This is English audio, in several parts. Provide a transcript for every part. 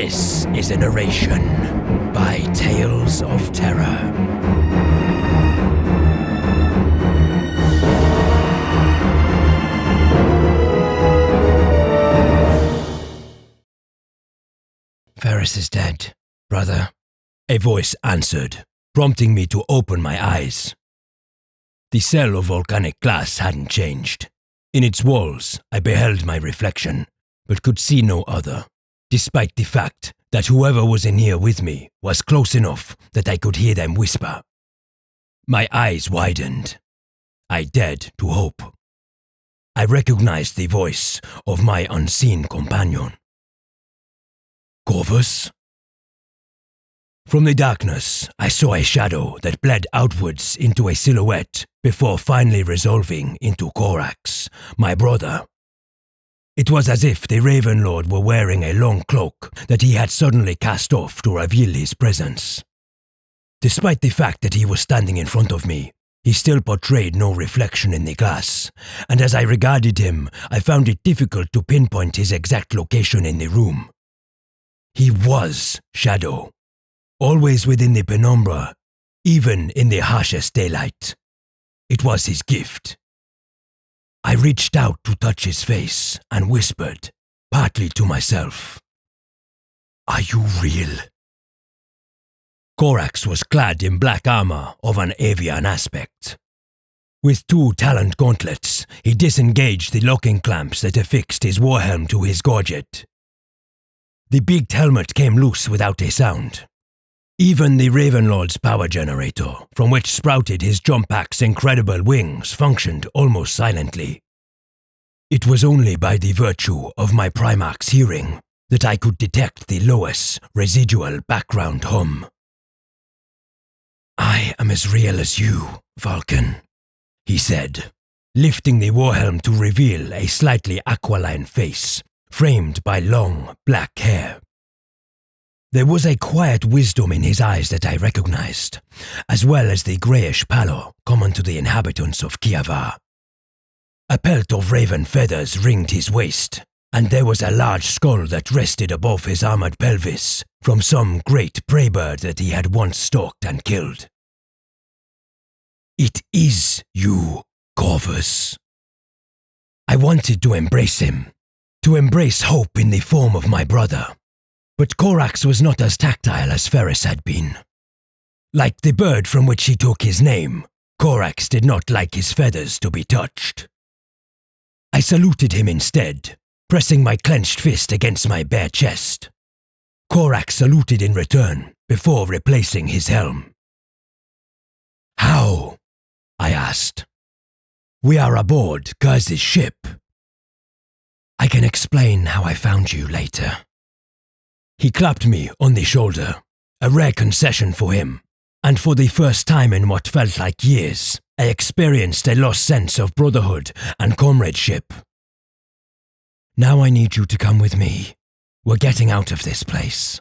This is a narration by Tales of Terror. Ferris is dead, brother, a voice answered, prompting me to open my eyes. The cell of volcanic glass hadn't changed. In its walls, I beheld my reflection, but could see no other, despite the fact that whoever was in here with me was close enough that I could hear them whisper. My eyes widened. I dared to hope. I recognized the voice of my unseen companion. Corvus? From the darkness, I saw a shadow that bled outwards into a silhouette before finally resolving into Corax, my brother. It was as if the Raven Lord were wearing a long cloak that he had suddenly cast off to reveal his presence. Despite the fact that he was standing in front of me, he still portrayed no reflection in the glass, and as I regarded him, I found it difficult to pinpoint his exact location in the room. He was Shadow, always within the penumbra, even in the harshest daylight. It was his gift. I reached out to touch his face and whispered, partly to myself, "Are you real?" Corax was clad in black armor of an avian aspect. With 2 taloned gauntlets, he disengaged the locking clamps that affixed his warhelm to his gorget. The beaked helmet came loose without a sound. Even the Ravenlord's power generator, from which sprouted his jump pack's incredible wings, functioned almost silently. It was only by the virtue of my primarch's hearing that I could detect the lowest residual background hum. "I am as real as you, Vulkan," he said, lifting the warhelm to reveal a slightly aquiline face, framed by long, black hair. There was a quiet wisdom in his eyes that I recognized, as well as the greyish pallor common to the inhabitants of Kiavar. A pelt of raven feathers ringed his waist, and there was a large skull that rested above his armored pelvis from some great prey bird that he had once stalked and killed. "It is you, Corvus." I wanted to embrace him, to embrace hope in the form of my brother. But Corax was not as tactile as Ferris had been. Like the bird from which he took his name, Corax did not like his feathers to be touched. I saluted him instead, pressing my clenched fist against my bare chest. Corax saluted in return before replacing his helm. "How?" I asked. "We are aboard Curze's ship." "I can explain how I found you later." He clapped me on the shoulder, a rare concession for him, and for the first time in what felt like years, I experienced a lost sense of brotherhood and comradeship. "Now I need you to come with me. We're getting out of this place."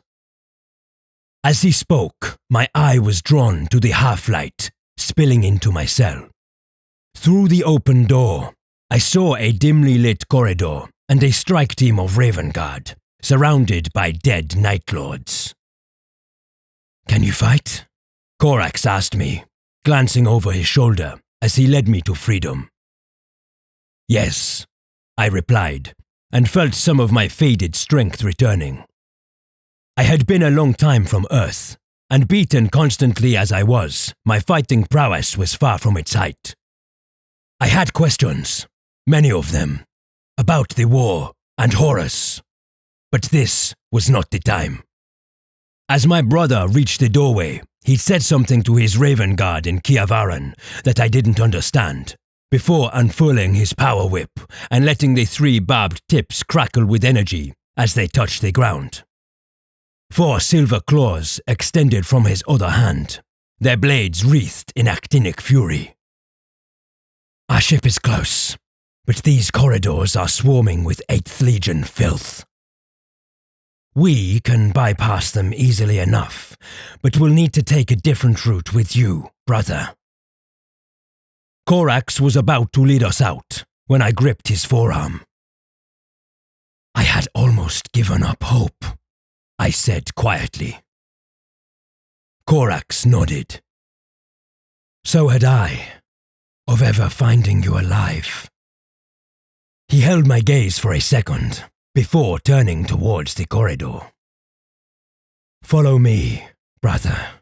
As he spoke, my eye was drawn to the half-light spilling into my cell. Through the open door, I saw a dimly lit corridor and a strike team of Raven Guard, surrounded by dead Night Lords. "Can you fight?" Corax asked me, glancing over his shoulder as he led me to freedom. "Yes," I replied, and felt some of my faded strength returning. I had been a long time from Earth, and beaten constantly as I was, my fighting prowess was far from its height. I had questions, many of them, about the war and Horus. But this was not the time. As my brother reached the doorway, he said something to his Raven Guard in Kiavaran that I didn't understand, before unfurling his power whip and letting the 3 barbed tips crackle with energy as they touched the ground. 4 silver claws extended from his other hand, their blades wreathed in actinic fury. "Our ship is close, but these corridors are swarming with 8th Legion filth. We can bypass them easily enough, but we'll need to take a different route with you, brother." Corax was about to lead us out when I gripped his forearm. I had almost given up hope. I I said quietly. Corax nodded. So had I, of ever finding you alive. He held my gaze for a second, before turning towards the corridor. Follow me, brother.